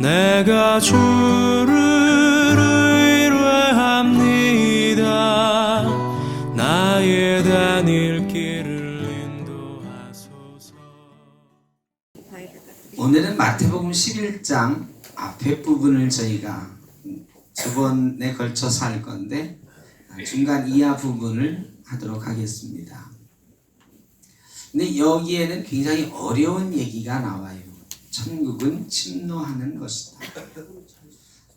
내가 주를 의뢰합니다. 나의 다닐 길을 인도하소서. 오늘은 마태복음 11장 앞에 부분을 저희가 두 번에 걸쳐서 할 건데 중간 이하 부분을 하도록 하겠습니다. 근데 여기에는 굉장히 어려운 얘기가 나와요. 천국은 침노하는 것이다.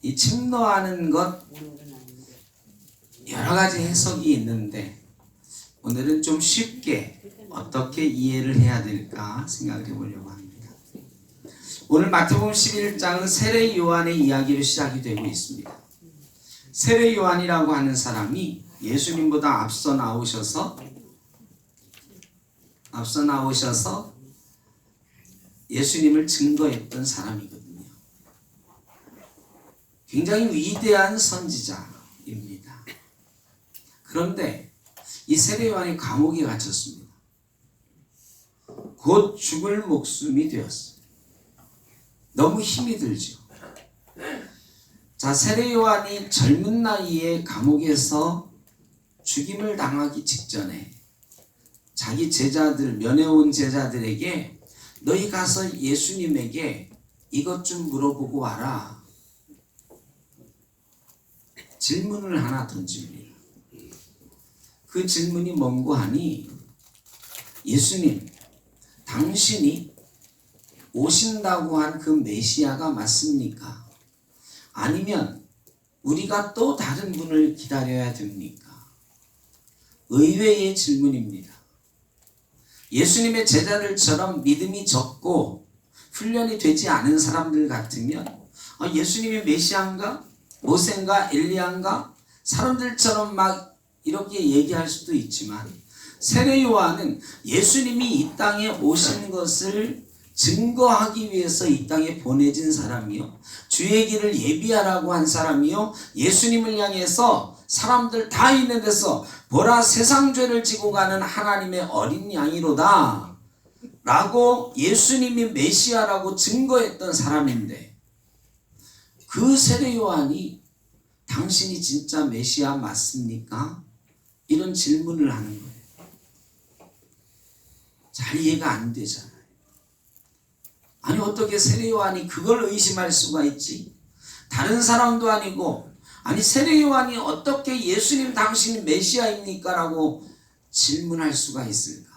이 침노하는 것 여러 가지 해석이 있는데 오늘은 좀 쉽게 어떻게 이해를 해야 될까 생각을 해보려고 합니다. 오늘 마태복음 11장은 세례 요한의 이야기로 시작이 되고 있습니다. 세례 요한이라고 하는 사람이 예수님보다 앞서 나오셔서 예수님을 증거했던 사람이거든요. 굉장히 위대한 선지자입니다. 그런데 이 세례 요한이 감옥에 갇혔습니다. 곧 죽을 목숨이 되었어요. 너무 힘이 들죠. 자, 세례 요한이 젊은 나이에 감옥에서 죽임을 당하기 직전에 자기 제자들, 면회온 제자들에게 너희 가서 예수님에게 이것 좀 물어보고 와라. 질문을 하나 던집니다. 그 질문이 뭔고 하니 예수님, 당신이 오신다고 한 그 메시아가 맞습니까? 아니면 우리가 또 다른 분을 기다려야 됩니까? 의외의 질문입니다. 예수님의 제자들처럼 믿음이 적고 훈련이 되지 않은 사람들 같으면 예수님이 메시아인가? 모세인가? 엘리야인가? 사람들처럼 막 이렇게 얘기할 수도 있지만 세례 요한은 예수님이 이 땅에 오신 것을 증거하기 위해서 이 땅에 보내진 사람이요, 주의 길을 예비하라고 한 사람이요, 예수님을 향해서 사람들 다 있는 데서 보라 세상 죄를 지고 가는 하나님의 어린 양이로다 라고 예수님이 메시아라고 증거했던 사람인데, 그 세례 요한이 당신이 진짜 메시아 맞습니까? 이런 질문을 하는 거예요. 잘 이해가 안 되잖아요. 아니 어떻게 세례 요한이 그걸 의심할 수가 있지? 다른 사람도 아니고, 아니 세례 요한이 어떻게 예수님 당신이 메시아입니까? 라고 질문할 수가 있을까?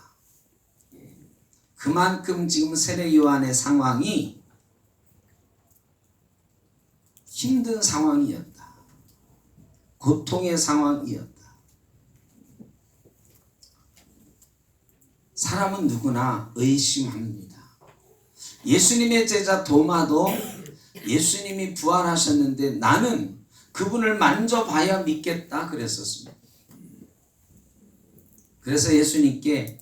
그만큼 지금 세례 요한의 상황이 힘든 상황이었다. 고통의 상황이었다. 사람은 누구나 의심합니다. 예수님의 제자 도마도 예수님이 부활하셨는데 나는 그분을 만져봐야 믿겠다 그랬었습니다. 그래서 예수님께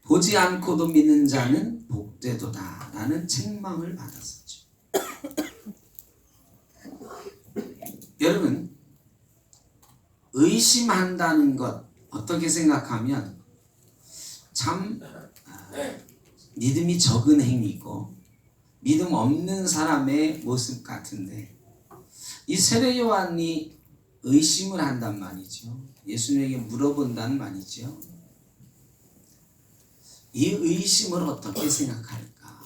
보지 않고도 믿는 자는 복되도다 라는 책망을 받았었죠. 여러분, 의심한다는 것 어떻게 생각하면 참 믿음이 적은 행위고 믿음 없는 사람의 모습 같은데, 이 세례 요한이 의심을 한단 말이죠. 예수님에게 물어본다는 말이죠. 이 의심을 어떻게 생각할까?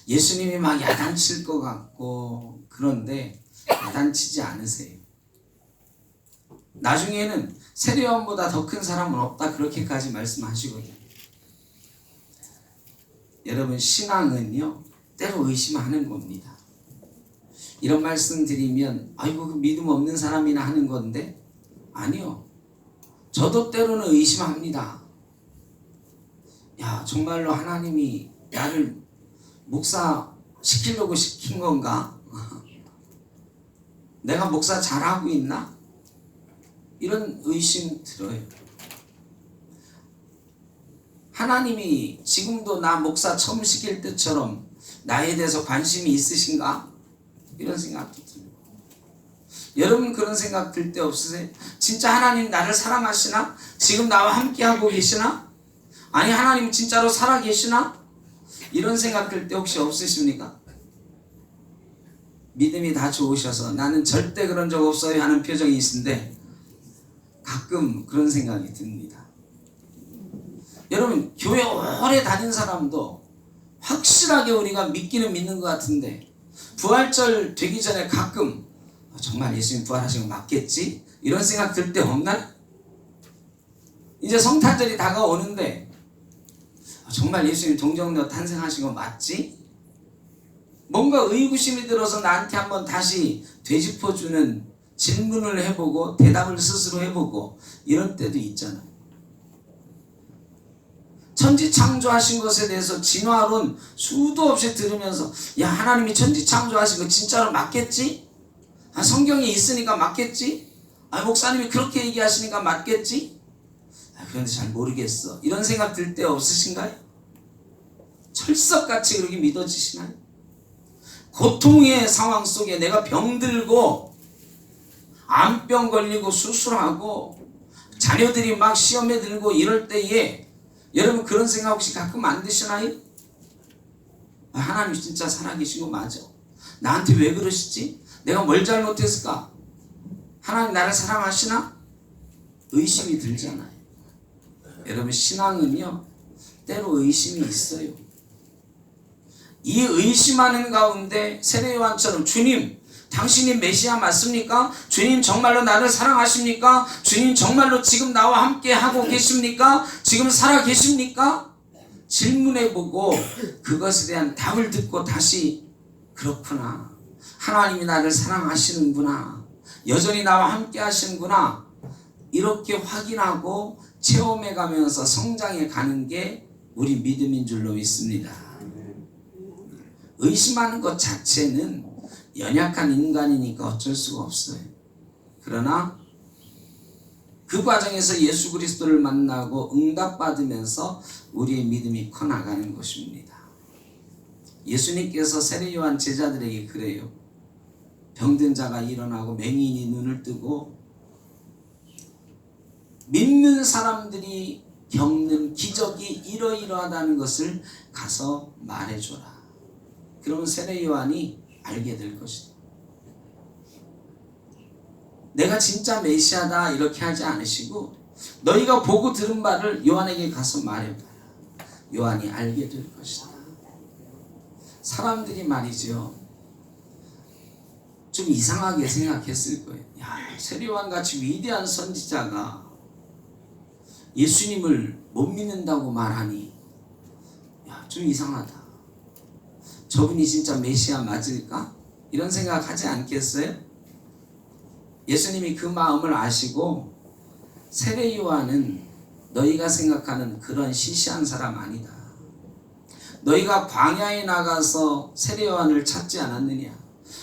예수님이 막 야단칠 것 같고 그런데 야단치지 않으세요. 나중에는 세례 요한보다 더 큰 사람은 없다 그렇게까지 말씀하시거든요. 여러분, 신앙은요 때로 의심하는 겁니다. 이런 말씀 드리면 아이고 그 믿음 없는 사람이나 하는 건데, 아니요, 저도 때로는 의심합니다. 야, 정말로 하나님이 나를 목사 시키려고 시킨 건가? 내가 목사 잘하고 있나? 이런 의심 들어요. 하나님이 지금도 나 목사 처음 시킬 때처럼 나에 대해서 관심이 있으신가? 이런 생각도 들고. 여러분 그런 생각 들 때 없으세요? 진짜 하나님 나를 사랑하시나? 지금 나와 함께 하고 계시나? 아니 하나님 진짜로 살아 계시나? 이런 생각 들 때 혹시 없으십니까? 믿음이 다 좋으셔서 나는 절대 그런 적 없어요 하는 표정이 있는데 가끔 그런 생각이 듭니다. 여러분, 교회 오래 다닌 사람도 확실하게 우리가 믿기는 믿는 것 같은데 부활절 되기 전에 가끔 정말 예수님 부활하신 거 맞겠지? 이런 생각 들 때 없나요? 이제 성탄절이 다가오는데 정말 예수님 동정녀 탄생하신 거 맞지? 뭔가 의구심이 들어서 나한테 한번 다시 되짚어주는 질문을 해보고 대답을 스스로 해보고 이런 때도 있잖아요. 천지 창조하신 것에 대해서 진화론 수도 없이 들으면서 야, 하나님이 천지 창조하신 거 진짜로 맞겠지? 성경에 있으니까 맞겠지? 목사님이 그렇게 얘기하시니까 맞겠지? 그런데 잘 모르겠어. 이런 생각 들 때 없으신가요? 철석같이 그렇게 믿어지시나요? 고통의 상황 속에 내가 병들고 암병 걸리고 수술하고 자녀들이 막 시험에 들고 이럴 때에 여러분 그런 생각 혹시 가끔 안 드시나요? 하나님 진짜 살아계신 거 맞아? 나한테 왜 그러시지? 내가 뭘 잘못했을까? 하나님 나를 사랑하시나? 의심이 들잖아요. 여러분 신앙은요 때로 의심이 있어요. 이 의심하는 가운데 세례요한처럼 주님 당신이 메시아 맞습니까? 주님 정말로 나를 사랑하십니까? 주님 정말로 지금 나와 함께 하고 계십니까? 지금 살아 계십니까? 질문해보고 그것에 대한 답을 듣고 다시 그렇구나, 하나님이 나를 사랑하시는구나, 여전히 나와 함께 하시는구나, 이렇게 확인하고 체험해가면서 성장해 가는 게 우리 믿음인 줄로 믿습니다. 의심하는 것 자체는 연약한 인간이니까 어쩔 수가 없어요. 그러나 그 과정에서 예수 그리스도를 만나고 응답받으면서 우리의 믿음이 커나가는 것입니다. 예수님께서 세례요한 제자들에게 그래요. 병든 자가 일어나고 맹인이 눈을 뜨고 믿는 사람들이 겪는 기적이 이러이러하다는 것을 가서 말해줘라. 그러면 세례요한이 알게 될 것이다. 내가 진짜 메시아다 이렇게 하지 않으시고 너희가 보고 들은 바를 요한에게 가서 말해봐라. 요한이 알게 될 것이다. 사람들이 말이죠 좀 이상하게 생각했을 거예요. 야, 세례요한 같이 위대한 선지자가 예수님을 못 믿는다고 말하니 야, 좀 이상하다. 저분이 진짜 메시아 맞을까? 이런 생각하지 않겠어요? 예수님이 그 마음을 아시고 세례요한은 너희가 생각하는 그런 시시한 사람 아니다. 너희가 광야에 나가서 세례요한을 찾지 않았느냐?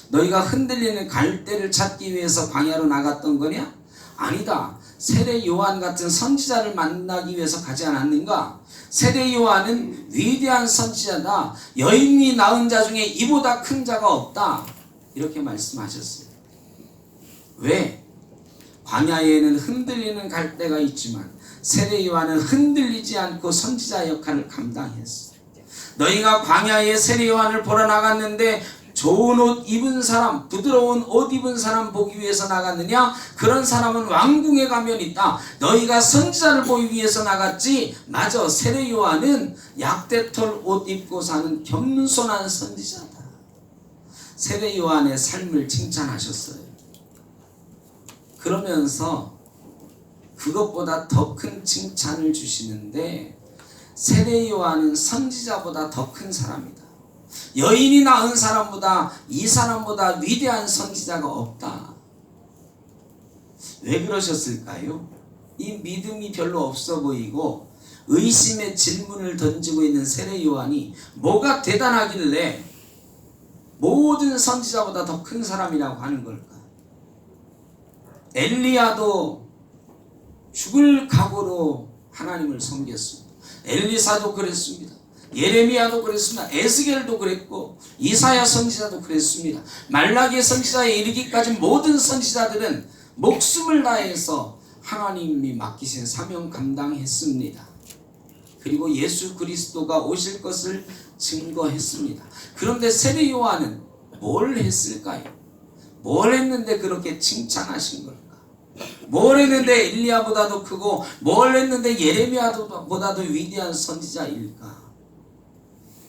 너희가 흔들리는 갈대를 찾기 위해서 광야로 나갔던 거냐? 아니다. 세례요한 같은 선지자를 만나기 위해서 가지 않았는가? 세례요한은 위대한 선지자다. 여인이 낳은 자 중에 이보다 큰 자가 없다. 이렇게 말씀하셨어요. 왜? 광야에는 흔들리는 갈대가 있지만 세례요한은 흔들리지 않고 선지자 역할을 감당했어요. 너희가 광야에 세례요한을 보러 나갔는데 좋은 옷 입은 사람, 부드러운 옷 입은 사람 보기 위해서 나갔느냐? 그런 사람은 왕궁에 가면 있다. 너희가 선지자를 보기 위해서 나갔지. 맞아, 세례요한은 약대털 옷 입고 사는 겸손한 선지자다. 세례요한의 삶을 칭찬하셨어요. 그러면서 그것보다 더 큰 칭찬을 주시는데 세례요한은 선지자보다 더 큰 사람이다. 여인이 낳은 사람보다 이 사람보다 위대한 선지자가 없다. 왜 그러셨을까요? 이 믿음이 별로 없어 보이고 의심의 질문을 던지고 있는 세례요한이 뭐가 대단하길래 모든 선지자보다 더 큰 사람이라고 하는 걸까? 엘리야도 죽을 각오로 하나님을 섬겼습니다. 엘리사도 그랬습니다. 예레미야도 그랬습니다. 에스겔도 그랬고 이사야 선지자도 그랬습니다. 말라기 선지자에 이르기까지 모든 선지자들은 목숨을 다해서 하나님이 맡기신 사명 감당했습니다. 그리고 예수 그리스도가 오실 것을 증거했습니다. 그런데 세례요한은 뭘 했을까요? 뭘 했는데 그렇게 칭찬하신 걸까? 뭘 했는데 엘리야보다도 크고 뭘 했는데 예레미야보다도 위대한 선지자일까?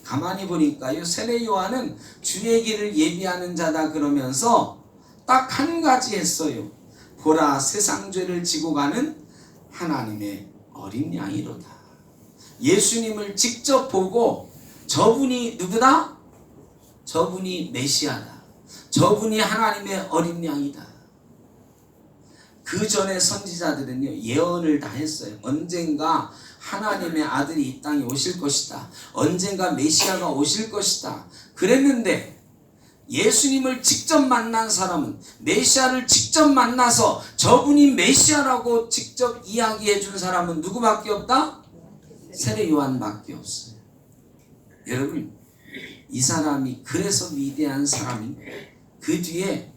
가만히 보니까요, 세례 요한은 주의 길을 예비하는 자다 그러면서 딱 한 가지 했어요. 보라, 세상 죄를 지고 가는 하나님의 어린 양이로다. 예수님을 직접 보고 저분이 누구다? 저분이 메시아다. 저분이 하나님의 어린 양이다. 그 전에 선지자들은요, 예언을 다 했어요. 언젠가 하나님의 아들이 이 땅에 오실 것이다. 언젠가 메시아가 오실 것이다. 그랬는데 예수님을 직접 만난 사람은, 메시아를 직접 만나서 저분이 메시아라고 직접 이야기해 준 사람은 누구밖에 없다? 세례 요한밖에 없어요. 여러분, 이 사람이 그래서 위대한 사람인, 그 뒤에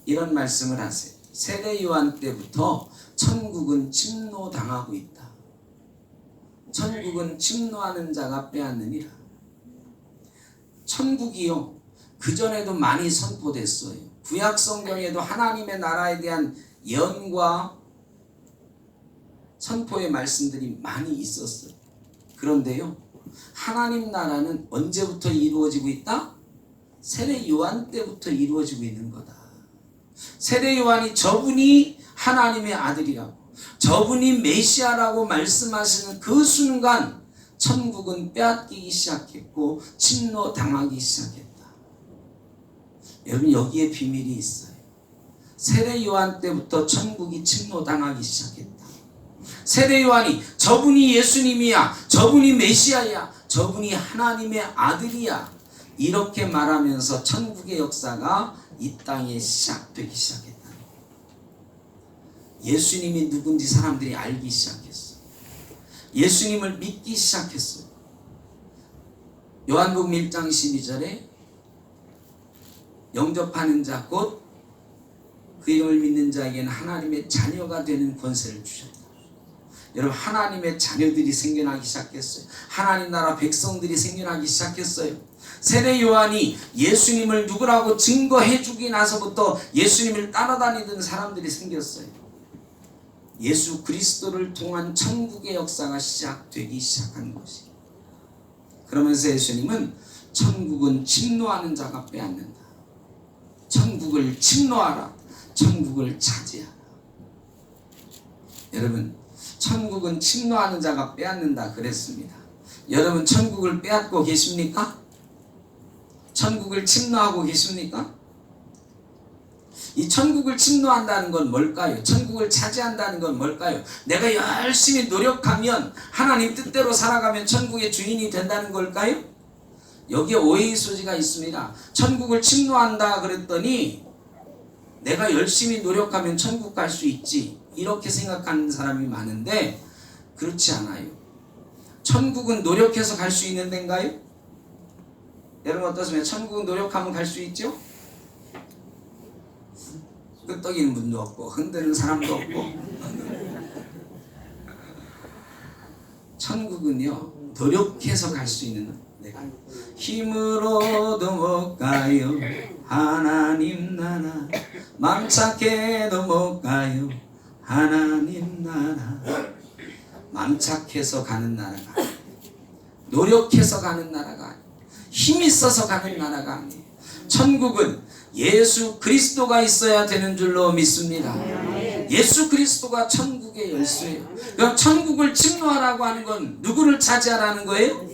이런 말씀을 하세요. 세례 요한 때부터 천국은 침노당하고 있다. 천국은 침노하는 자가 빼앗느니라. 천국이요, 그전에도 많이 선포됐어요. 구약 성경에도 하나님의 나라에 대한 예언과 선포의 말씀들이 많이 있었어요. 그런데요, 하나님 나라는 언제부터 이루어지고 있다? 세례 요한 때부터 이루어지고 있는 거다. 세례 요한이 저분이 하나님의 아들이라고, 저분이 메시아라고 말씀하시는 그 순간 천국은 빼앗기기 시작했고 침노당하기 시작했다. 여러분, 여기에 비밀이 있어요. 세례 요한 때부터 천국이 침노당하기 시작했다. 세례 요한이 저분이 예수님이야, 저분이 메시아야, 저분이 하나님의 아들이야, 이렇게 말하면서 천국의 역사가 이 땅에 시작되기 시작했다. 예수님이 누군지 사람들이 알기 시작했어. 예수님을 믿기 시작했어. 요한복음 1장 12절에 영접하는 자 곧 그 이름을 믿는 자에게는 하나님의 자녀가 되는 권세를 주셨다. 여러분, 하나님의 자녀들이 생겨나기 시작했어요. 하나님 나라 백성들이 생겨나기 시작했어요. 세례 요한이 예수님을 누구라고 증거해 주기 나서부터 예수님을 따라다니던 사람들이 생겼어요. 예수 그리스도를 통한 천국의 역사가 시작되기 시작한 것이. 그러면서 예수님은 천국은 침노하는 자가 빼앗는다. 천국을 침노하라. 천국을 차지하라. 여러분, 천국은 침노하는 자가 빼앗는다 그랬습니다. 여러분, 천국을 빼앗고 계십니까? 천국을 침노하고 계십니까? 이 천국을 침노한다는 건 뭘까요? 천국을 차지한다는 건 뭘까요? 내가 열심히 노력하면, 하나님 뜻대로 살아가면 천국의 주인이 된다는 걸까요? 여기에 오해의 소지가 있습니다. 천국을 침노한다 그랬더니 내가 열심히 노력하면 천국 갈 수 있지, 이렇게 생각하는 사람이 많은데 그렇지 않아요. 천국은 노력해서 갈 수 있는 데인가요? 여러분 어떻습니까? 천국은 노력하면 갈 수 있죠? 끄떡이는 분도 없고 흔드는 사람도 없고. 천국은요, 노력해서 갈 수 있는 데가. 힘으로도 못 가요 하나님 나라, 맘 착해도 못 가요 하나님 나라. 맘 착해서 가는 나라가 아니에요. 노력해서 가는 나라가 아니에요. 힘 있어서 가는 나라가 아니에요. 천국은 예수 그리스도가 있어야 되는 줄로 믿습니다. 예수 그리스도가 천국의 열쇠예요. 그럼 천국을 침노하라고 하는 건 누구를 차지하라는 거예요?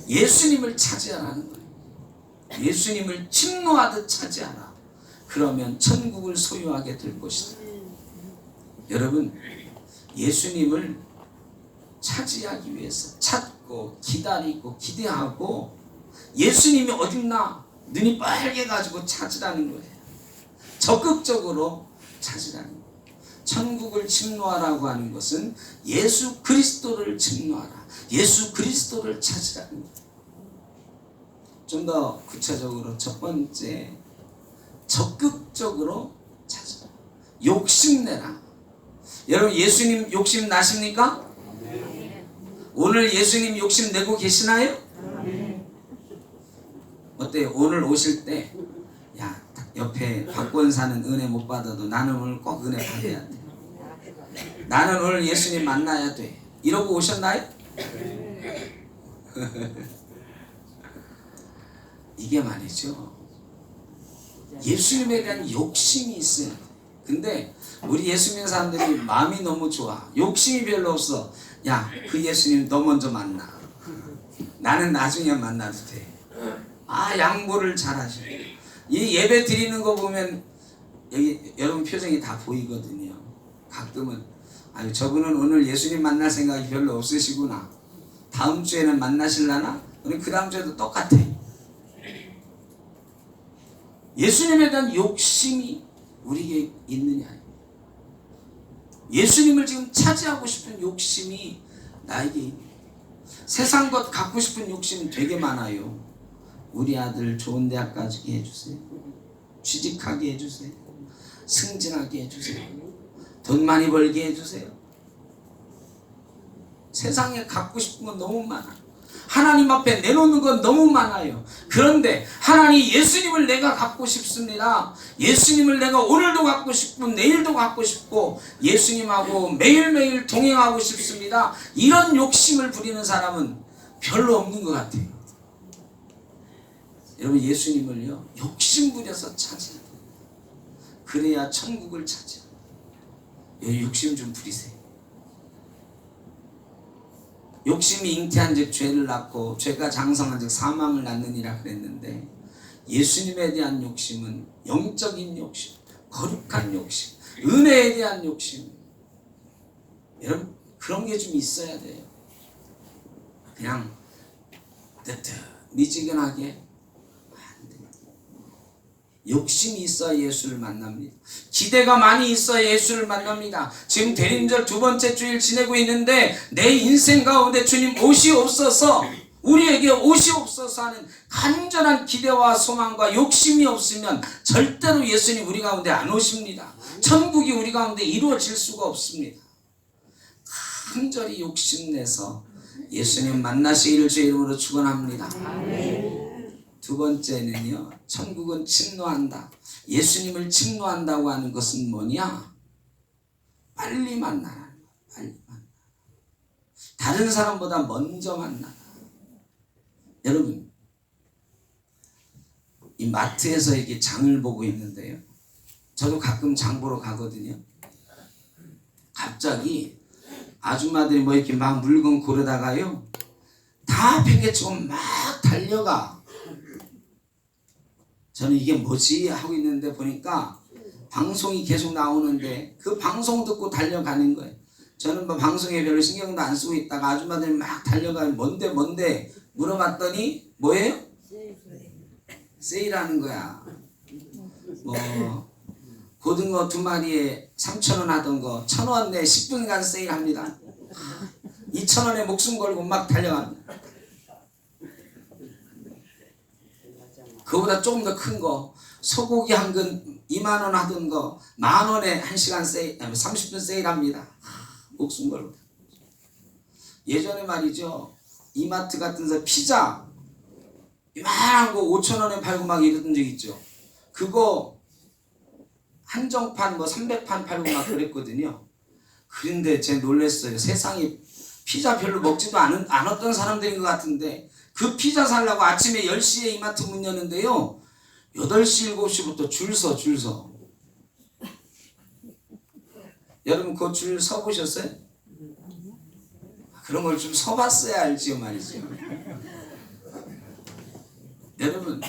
예수님을 차지하라는 거예요. 예수님을 침노하듯 차지하라. 그러면 천국을 소유하게 될 것이다. 여러분, 예수님을 차지하기 위해서 찾고 기다리고 기대하고, 예수님이 어딨나 눈이 빨개가지고 찾으라는 거예요. 적극적으로 찾으라는 거예요. 천국을 침노하라고 하는 것은 예수 그리스도를 침노하라, 예수 그리스도를 찾으라는 거예요. 좀 더 구체적으로 첫 번째, 적극적으로 찾으라. 욕심내라. 여러분, 예수님 욕심 나십니까? 오늘 예수님 욕심 내고 계시나요? 어때요? 오늘 오실 때 옆에 박권사는 은혜 못 받아도 나는 오늘 꼭 은혜 받아야 돼. 나는 오늘 예수님 만나야 돼. 이러고 오셨나요? 이게 말이죠. 예수님에 대한 욕심이 있어야 돼. 근데 우리 예수 믿는 사람들이 마음이 너무 좋아. 욕심이 별로 없어. 야, 그 예수님 너 먼저 만나. 나는 나중에 만나도 돼. 아, 양보를 잘하셔. 이 예배 드리는 거 보면 여기 여러분 표정이 다 보이거든요. 가끔은 아유, 저분은 오늘 예수님 만날 생각이 별로 없으시구나. 다음 주에는 만나실라나? 우리 그 다음 주에도 똑같아. 예수님에 대한 욕심이 우리에게 있느냐? 예수님을 지금 차지하고 싶은 욕심이 나에게 있느냐? 세상 것 갖고 싶은 욕심 되게 많아요. 우리 아들 좋은 대학 가게 해주세요. 취직하게 해주세요. 승진하게 해주세요. 돈 많이 벌게 해주세요. 세상에 갖고 싶은 건 너무 많아. 하나님 앞에 내놓는 건 너무 많아요. 그런데 하나님 예수님을 내가 갖고 싶습니다. 예수님을 내가 오늘도 갖고 싶고 내일도 갖고 싶고 예수님하고 매일매일 동행하고 싶습니다. 이런 욕심을 부리는 사람은 별로 없는 것 같아요. 여러분, 예수님을요 욕심 부려서 찾아야 돼요. 그래야 천국을 찾아요. 욕심 좀 부리세요. 욕심이 잉태한 즉 죄를 낳고 죄가 장성한 즉 사망을 낳느니라 그랬는데, 예수님에 대한 욕심은 영적인 욕심, 거룩한 욕심, 은혜에 대한 욕심. 여러분, 그런 게 좀 있어야 돼요. 그냥 미지근하게 안 돼요. 욕심이 있어야 예수를 만납니다. 기대가 많이 있어야 예수를 만납니다. 지금 대림절 두 번째 주일 지내고 있는데 내 인생 가운데 주님 오시옵소서, 우리에게 오시옵소서 하는 간절한 기대와 소망과 욕심이 없으면 절대로 예수님 우리 가운데 안 오십니다. 천국이 우리 가운데 이루어질 수가 없습니다. 간절히 욕심내서 예수님 만나시기를 주의 이름으로 축원합니다. 두 번째는요, 천국은 침노한다. 예수님을 침노한다고 하는 것은 뭐냐? 빨리 만나라. 빨리 만나. 다른 사람보다 먼저 만나라. 여러분, 이 마트에서 이렇게 장을 보고 있는데요, 저도 가끔 장 보러 가거든요. 갑자기 아줌마들이 뭐 이렇게 막 물건 고르다가요, 다 팽개치고 막 달려가. 저는 이게 뭐지 하고 있는데 보니까 방송이 계속 나오는데 그 방송 듣고 달려가는 거예요. 저는 뭐 방송에 별로 신경도 안 쓰고 있다가 아줌마들이 막 달려가는, 뭔데 물어봤더니 뭐예요? 세일하는 거야. 뭐 고등어 2마리에 3,000원 하던 거 1,000원 내 10분간 세일합니다. 2,000원에 목숨 걸고 막 달려갑니다. 그거보다 조금 더 큰 거, 소고기 한 근 2만 원 하던 거 10,000원에 1시간 세일, 30분 세일합니다. 목숨 걸고. 예전에 말이죠, 이마트 같은 데서 피자 이만한 거 5,000원에 팔고 막 이러던 적 있죠. 그거 한정판 뭐 300판 팔고 막 그랬거든요. 그런데 제가 놀랐어요. 세상에 피자 별로 먹지도 않았던 사람들인 것 같은데 그 피자 살라고 아침에 10시에 이마트 문 여는데요, 8시 7시부터 줄 서. 여러분, 그 줄 서보셨어요? 그런 걸 좀 서봤어야 알지요 말이죠. 여러분,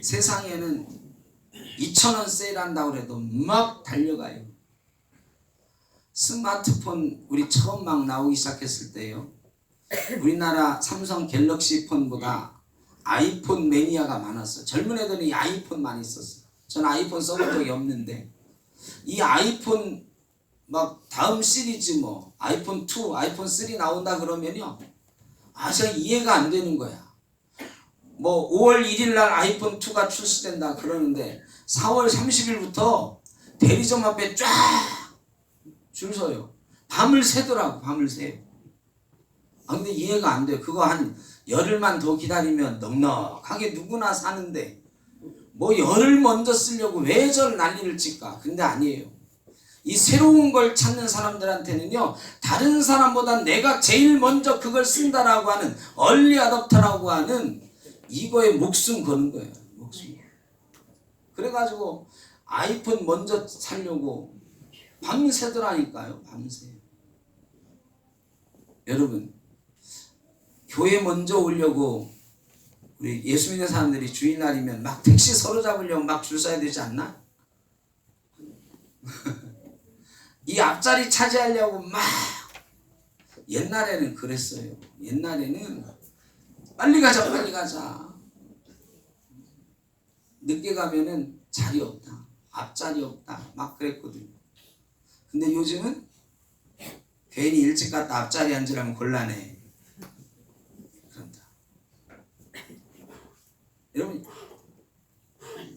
세상에는 2,000원 세일한다고 해도 막 달려가요. 스마트폰 우리 처음 막 나오기 시작했을 때요, 우리나라 삼성 갤럭시 폰보다 아이폰 매니아가 많았어요. 젊은 애들이 아이폰 많이 썼어요. 저는 아이폰 써본 적이 없는데 이 아이폰 막 다음 시리즈 뭐 아이폰 2, 아이폰 3 나온다 그러면요, 제가 이해가 안 되는 거야. 뭐 5월 1일 날 아이폰 2가 출시된다 그러는데 4월 30일부터 대리점 앞에 쫙 줄 서요. 밤을 새더라고, 밤을 새. 근데 이해가 안 돼. 그거 한 열흘만 더 기다리면 넉넉하게 누구나 사는데 뭐 열을 먼저 쓰려고 왜 저 난리를 칠까? 근데 아니에요. 이 새로운 걸 찾는 사람들한테는요, 다른 사람보다 내가 제일 먼저 그걸 쓴다라고 하는 얼리 어댑터라고 하는 이거에 목숨 거는 거예요. 목숨. 그래가지고 아이폰 먼저 살려고 밤새더라니까요. 밤새. 여러분, 교회 먼저 오려고 우리 예수 믿는 사람들이 주일날이면 막 택시 서로 잡으려고 막 줄 서야 되지 않나? 이 앞자리 차지하려고 막. 옛날에는 그랬어요. 옛날에는 빨리 가자 빨리 가자. 늦게 가면은 자리 없다, 앞자리 없다 막 그랬거든요. 근데 요즘은 괜히 일찍 갔다 앞자리 앉으려면 곤란해. 그런다. 여러분,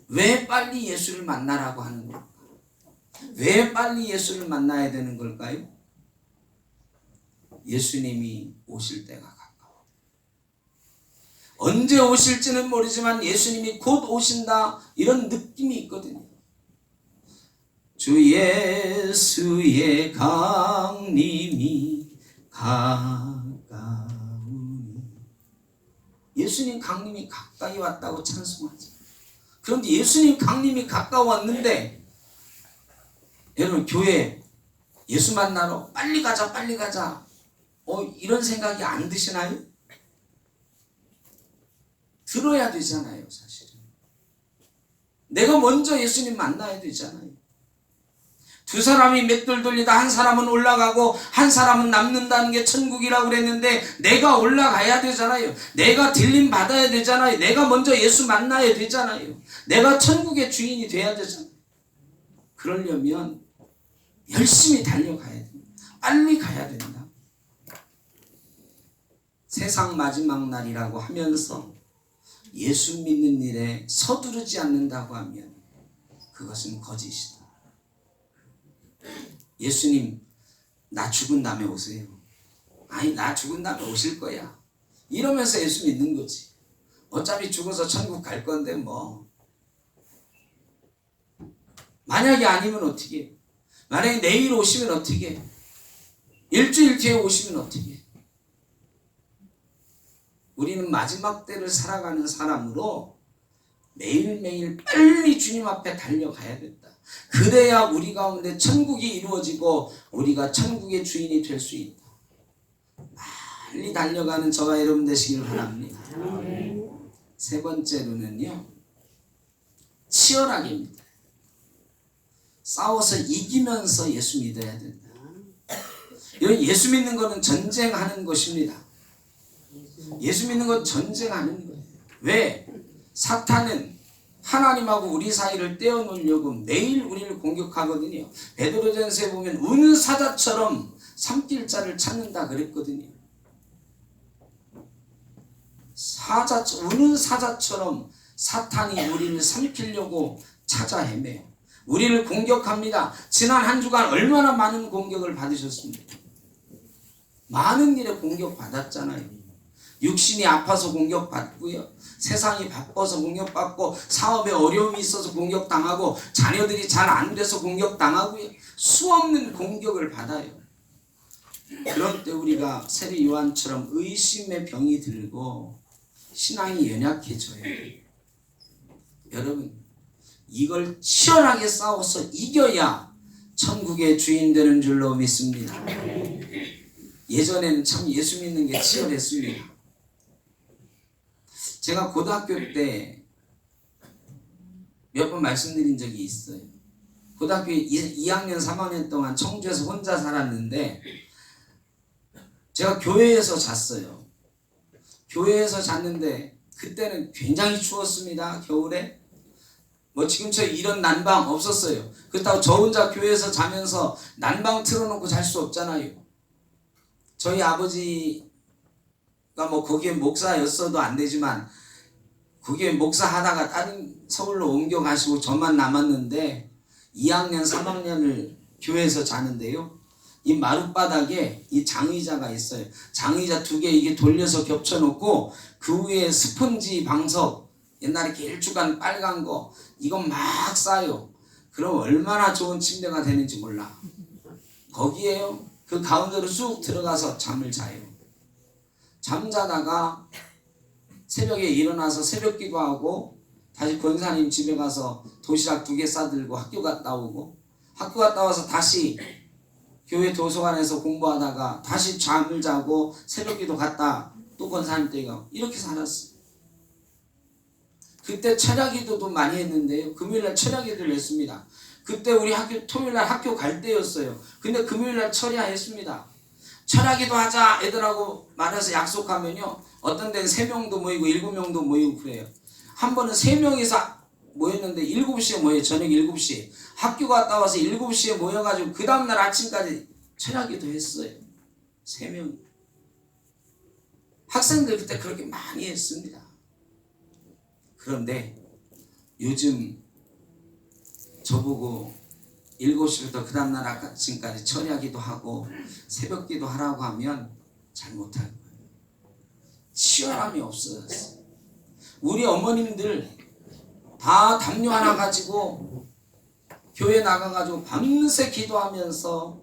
왜 빨리 예수를 만나라고 하는 걸까? 왜 빨리 예수를 만나야 되는 걸까요? 예수님이 오실 때가 가까워. 언제 오실지는 모르지만 예수님이 곧 오신다, 이런 느낌이 있거든요. 주 예수의 강림이 가까우니. 예수님 강림이 가까이 왔다고 찬송하죠. 그런데 예수님 강림이 가까웠는데, 여러분, 교회 예수 만나러 빨리 가자 빨리 가자 이런 생각이 안 드시나요? 들어야 되잖아요. 사실은 내가 먼저 예수님 만나야 되잖아요. 두 사람이 맷돌 돌리다 한 사람은 올라가고 한 사람은 남는다는 게 천국이라고 그랬는데, 내가 올라가야 되잖아요. 내가 들림 받아야 되잖아요. 내가 먼저 예수 만나야 되잖아요. 내가 천국의 주인이 돼야 되잖아요. 그러려면 열심히 달려가야 됩니다. 빨리 가야 된다. 세상 마지막 날이라고 하면서 예수 믿는 일에 서두르지 않는다고 하면 그것은 거짓이다. 예수님, 나 죽은 다음에 오세요. 아니, 나 죽은 다음에 오실 거야. 이러면서 예수 믿는 거지. 어차피 죽어서 천국 갈 건데 뭐. 만약에 아니면 어떻게 해? 만약에 내일 오시면 어떻게 해? 일주일 뒤에 오시면 어떻게 해? 우리는 마지막 때를 살아가는 사람으로 매일매일 빨리 주님 앞에 달려가야 된다. 그래야 우리 가운데 천국이 이루어지고 우리가 천국의 주인이 될 수 있다. 빨리 달려가는 저와 여러분 되시길 바랍니다. 세 번째로는요, 치열하게입니다. 싸워서 이기면서 예수 믿어야 된다. 예수 믿는 것은 전쟁하는 것입니다. 예수 믿는 건 전쟁하는 거예요. 왜? 사탄은 하나님하고 우리 사이를 떼어놓으려고 매일 우리를 공격하거든요. 베드로전서에 보면 우는 사자처럼 삼킬 자를 찾는다 그랬거든요. 우는 사자처럼 사탄이 우리를 삼키려고 찾아 헤매요. 우리를 공격합니다. 지난 한 주간 얼마나 많은 공격을 받으셨습니까? 많은 일에 공격받았잖아요. 육신이 아파서 공격받고요, 세상이 바빠서 공격받고, 사업에 어려움이 있어서 공격당하고, 자녀들이 잘 안 돼서 공격당하고요, 수없는 공격을 받아요. 그럴 때 우리가 세례 요한처럼 의심의 병이 들고 신앙이 연약해져요. 여러분, 이걸 치열하게 싸워서 이겨야 천국의 주인 되는 줄로 믿습니다. 예전에는 참 예수 믿는 게 치열했습니다. 제가 고등학교 때 몇 번 말씀드린 적이 있어요. 고등학교 2학년 3학년 동안 청주에서 혼자 살았는데, 제가 교회에서 잤어요. 교회에서 잤는데 그때는 굉장히 추웠습니다. 겨울에 뭐 지금처럼 이런 난방 없었어요. 그렇다고 저 혼자 교회에서 자면서 난방 틀어놓고 잘 수 없잖아요. 저희 아버지가 뭐 거기에 목사였어도 안 되지만, 거기에 목사하다가 다른 서울로 옮겨가시고 저만 남았는데 2학년 3학년을 교회에서 자는데요, 이 마룻바닥에 이 장의자가 있어요. 장의자 2개 이게 돌려서 겹쳐놓고 그 위에 스펀지 방석 옛날에 길쭉한 빨간 거 이거 막 싸요. 그럼 얼마나 좋은 침대가 되는지 몰라. 거기에요. 그 가운데로 쑥 들어가서 잠을 자요. 잠자다가 새벽에 일어나서 새벽 기도하고 다시 권사님 집에 가서 도시락 2개 싸들고 학교 갔다 오고 학교 갔다 와서 다시 교회 도서관에서 공부하다가 다시 잠을 자고 새벽 기도 갔다 또 권사님 댁에 가고 이렇게 살았어요. 그때 철야 기도도 많이 했는데요. 금요일날 철야 기도를 했습니다. 그때 우리 학교 토요일날 학교 갈 때였어요. 근데 금요일날 철야했습니다. 철야 기도하자 애들하고 말해서 약속하면요. 어떤 데는 3명도 모이고 7명도 모이고 그래요. 한 번은 3명이서 모였는데 7시에 모여요. 저녁 7시에. 학교 갔다 와서 7시에 모여가지고 그 다음날 아침까지 철야 기도했어요. 3명. 학생들 그때 그렇게 많이 했습니다. 그런데 요즘 저보고 7시부터 그 다음날 아침까지 철야기도 하고 새벽기도 하라고 하면 잘 못할 거예요. 치열함이 없어졌어요. 우리 어머님들 다 담요 하나 가지고 교회 나가가지고 밤새 기도하면서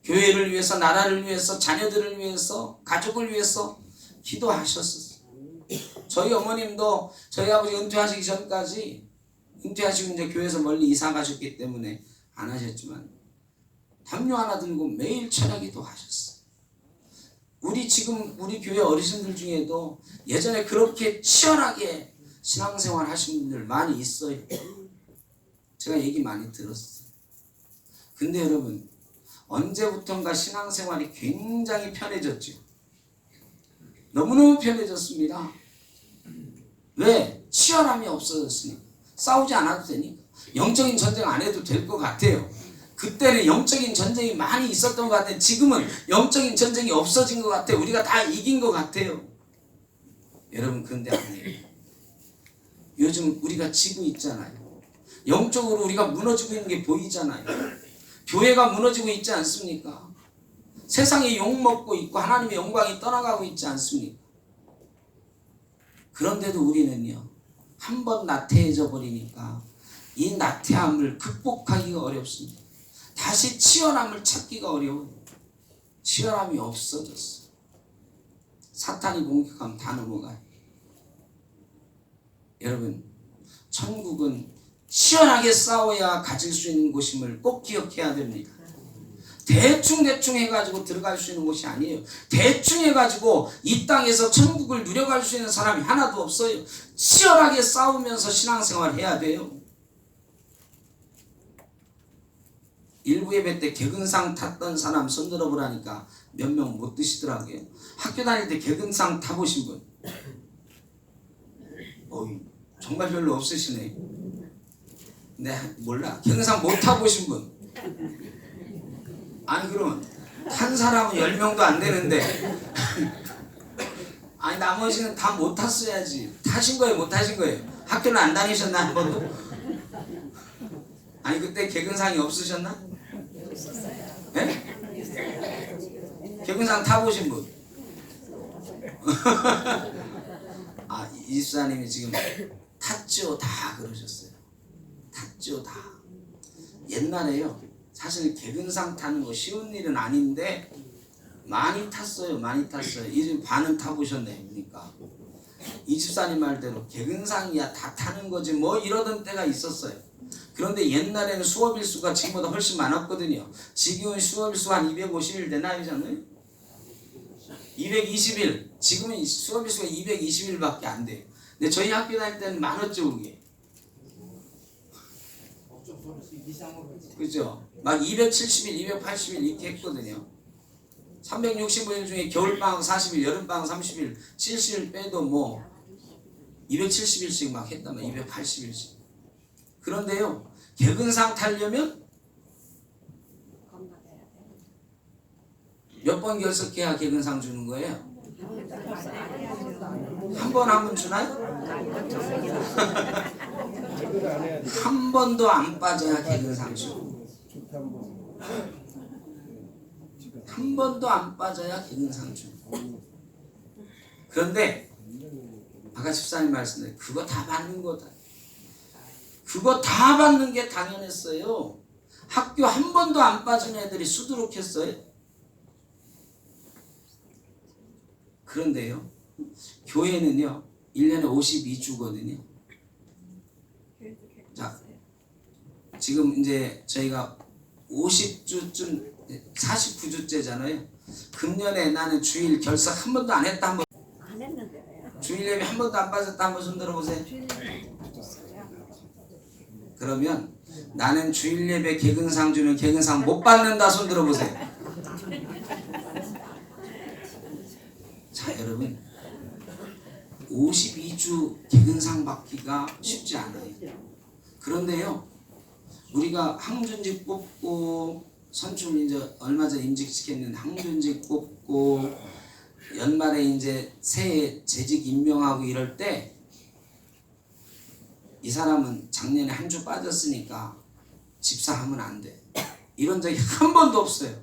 교회를 위해서, 나라를 위해서, 자녀들을 위해서, 가족을 위해서 기도하셨어요. 저희 어머님도 저희 아버지 은퇴하시기 전까지 은퇴하시고 이제 교회에서 멀리 이사 가셨기 때문에 안 하셨지만 담요 하나 들고 매일 철야기도 하셨어요. 우리 교회 어르신들 중에도 예전에 그렇게 치열하게 신앙생활 하신 분들 많이 있어요. 제가 얘기 많이 들었어요. 근데 여러분 언제부턴가 신앙생활이 굉장히 편해졌죠. 너무너무 편해졌습니다. 왜? 치열함이 없어졌으니까. 싸우지 않아도 되니까. 영적인 전쟁 안 해도 될 것 같아요. 그때는 영적인 전쟁이 많이 있었던 것 같아요. 지금은 영적인 전쟁이 없어진 것 같아요. 우리가 다 이긴 것 같아요. 여러분 그런데 아니에요. 요즘 우리가 지고 있잖아요. 영적으로 우리가 무너지고 있는 게 보이잖아요. 교회가 무너지고 있지 않습니까? 세상에 욕먹고 있고 하나님의 영광이 떠나가고 있지 않습니까? 그런데도 우리는요. 한번 나태해져 버리니까 이 나태함을 극복하기가 어렵습니다. 다시 치열함을 찾기가 어려워요. 치열함이 없어졌어. 사탄이 공격하면 다 넘어가요. 여러분 천국은 치열하게 싸워야 가질 수 있는 곳임을 꼭 기억해야 됩니다. 대충 해가지고 들어갈 수 있는 곳이 아니에요. 대충 해가지고 이 땅에서 천국을 누려갈 수 있는 사람이 하나도 없어요. 치열하게 싸우면서 신앙생활 해야 돼요. 일부 예배 때 개근상 탔던 사람 손 들어보라니까 몇 명 못 드시더라고요. 학교 다닐 때 개근상 타보신 분? 정말 별로 없으시네. 네, 몰라. 개근상 못 타보신 분? 아니 그러면 탄 사람은 10명도 안 되는데 아니 나머지는 다 못 탔어야지. 타신 거예요? 못 타신 거예요? 학교는 안 다니셨나 한 번도? 아니 그때 개근상이 없으셨나? 네? 개근상 타보신 분? 아 이 집사님이 지금 탔죠 다 그러셨어요. 탔죠 다. 옛날에요 사실 개근상 타는 거 쉬운 일은 아닌데 많이 탔어요. 많이 탔어요. 이제 반은 타보셨네. 그러니까 이 집사님 말대로 개근상이야 다 타는 거지 뭐 이러던 때가 있었어요. 그런데 옛날에는 수업일수가 지금보다 훨씬 많았거든요. 지금은 수업일수가 한 250일 되나요? 저는? 220일. 지금은 수업일수가 220일밖에 안 돼요. 근데 저희 학교 다닐 때는 많았죠 그게. 그죠? 막 270일, 280일 이렇게 했거든요. 365일 중에 겨울방학 40일, 여름방학 30일, 70일 빼도 뭐 270일씩 막 했단 말이에요. 280일씩. 그런데요. 개근상 타려면 몇 번 결석해야 개근상 주는 거예요? 한 번 주나요? 한 번도 안 빠져야 개근상 주고 한 번도 안 빠져야 개근상 주고. 그런데 아까 집사님 말씀대로 그거 다 받는 거다. 그거 다 받는 게 당연했어요. 학교 한 번도 안 빠진 애들이 수두룩했어요. 그런데요, 교회는요 1년에 52주거든요. 자, 지금 이제 저희가 50주쯤 49주째잖아요. 금년에 나는 주일 결석 한 번도 안 했다. 한번 안 했는데 왜요? 주일 예배 한 번도 안 빠졌다. 한번 손 들어보세요. 그러면 나는 주일 예배 개근상 주면 개근상 못 받는다. 손 들어보세요. 자, 여러분 52주 개근상 받기가 쉽지 않아요. 그런데요, 우리가 항준직 뽑고 선출 이제 얼마 전에 임직시켰는데 항준직 뽑고 연말에 이제 새해 재직 임명하고 이럴 때 이 사람은 작년에 한 주 빠졌으니까 집사하면 안 돼. 이런 적이 한 번도 없어요.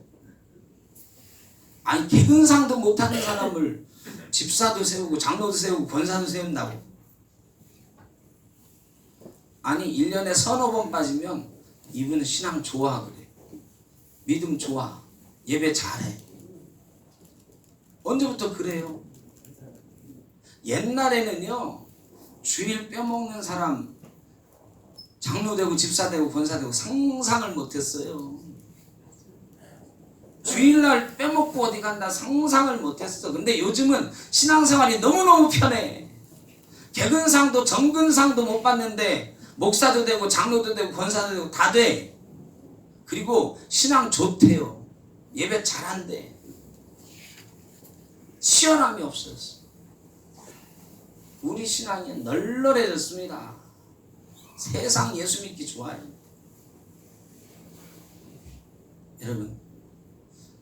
아니 개근상도 못하는 사람을 집사도 세우고 장로도 세우고 권사도 세운다고. 아니 1년에 서너 번 빠지면 이분은 신앙 좋아 그래. 믿음 좋아. 예배 잘해. 언제부터 그래요? 옛날에는요 주일 뼈먹는 사람 장로 되고 집사 되고 권사 되고 상상을 못했어요. 주일날 빼먹고 어디 간다 상상을 못했어. 근데 요즘은 신앙생활이 너무너무 편해. 개근상도 정근상도 못 받는데 목사도 되고 장로도 되고 권사도 되고 다 돼. 그리고 신앙 좋대요. 예배 잘한대. 치열함이 없어졌어. 우리 신앙이 널널해졌습니다. 세상 예수 믿기 좋아요. 여러분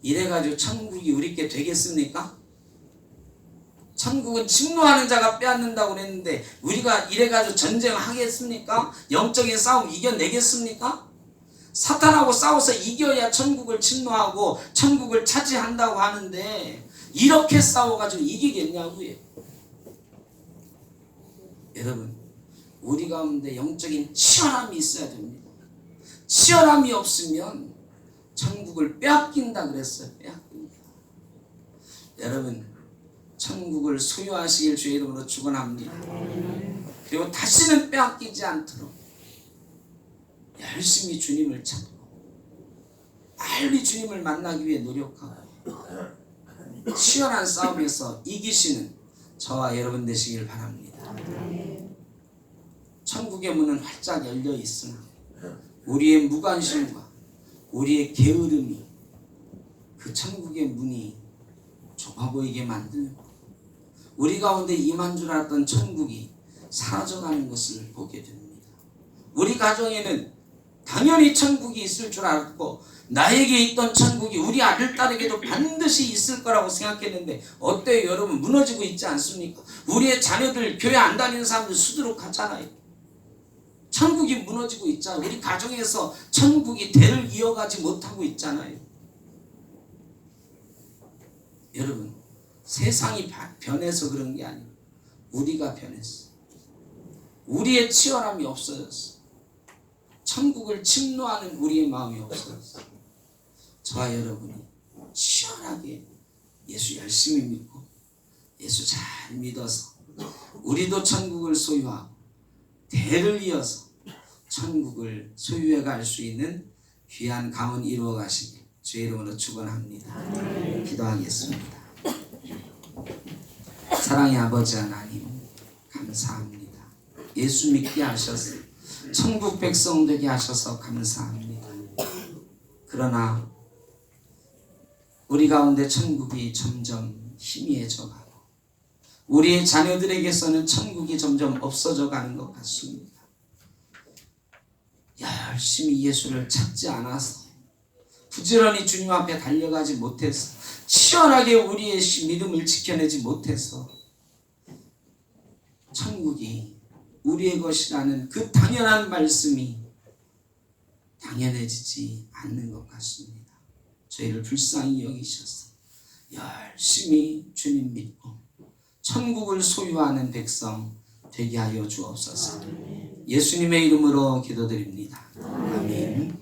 이래가지고 천국이 우리께 되겠습니까? 천국은 침노하는 자가 빼앗는다고 그랬는데 우리가 이래가지고 전쟁하겠습니까? 영적인 싸움 이겨내겠습니까? 사탄하고 싸워서 이겨야 천국을 침노하고 천국을 차지한다고 하는데 이렇게 싸워가지고 이기겠냐고요. 여러분 우리 가운데 영적인 치열함이 있어야 됩니다. 치열함이 없으면 천국을 빼앗긴다 그랬어요. 빼앗긴다. 여러분 천국을 소유하시길 주의 이름으로 축원합니다. 그리고 다시는 빼앗기지 않도록 열심히 주님을 찾고 빨리 주님을 만나기 위해 노력하고 치열한 싸움에서 이기시는 저와 여러분 되시길 바랍니다. 천국의 문은 활짝 열려 있으나 우리의 무관심과 우리의 게으름이 그 천국의 문이 좁아 보이게 만들고 우리 가운데 임한 줄 알았던 천국이 사라져가는 것을 보게 됩니다. 우리 가정에는 당연히 천국이 있을 줄 알았고 나에게 있던 천국이 우리 아들 딸에게도 반드시 있을 거라고 생각했는데 어때요 여러분? 무너지고 있지 않습니까? 우리의 자녀들 교회 안 다니는 사람들 수두룩하잖아요. 천국이 무너지고 있잖아요. 우리 가정에서 천국이 대를 이어가지 못하고 있잖아요. 여러분 세상이 변해서 그런 게 아니고 우리가 변했어. 우리의 치열함이 없어졌어. 천국을 침노하는 우리의 마음이 없어졌어. 저와 여러분이 치열하게 예수 열심히 믿고 예수 잘 믿어서 우리도 천국을 소유하고 대를 이어서 천국을 소유해 갈 수 있는 귀한 가문 이루어 가시길 주의 이름으로 축원합니다. 기도하겠습니다. 사랑의 아버지 하나님 감사합니다. 예수 믿게 하셔서 천국 백성 되게 하셔서 감사합니다. 그러나 우리 가운데 천국이 점점 희미해져 가고 우리의 자녀들에게서는 천국이 점점 없어져 가는 것 같습니다. 열심히 예수를 찾지 않아서 부지런히 주님 앞에 달려가지 못해서 치열하게 우리의 믿음을 지켜내지 못해서 천국이 우리의 것이라는 그 당연한 말씀이 당연해지지 않는 것 같습니다. 저희를 불쌍히 여기셔서 열심히 주님 믿고 천국을 소유하는 백성 되게 하여 주옵소서. 예수님의 이름으로 기도드립니다. 아멘.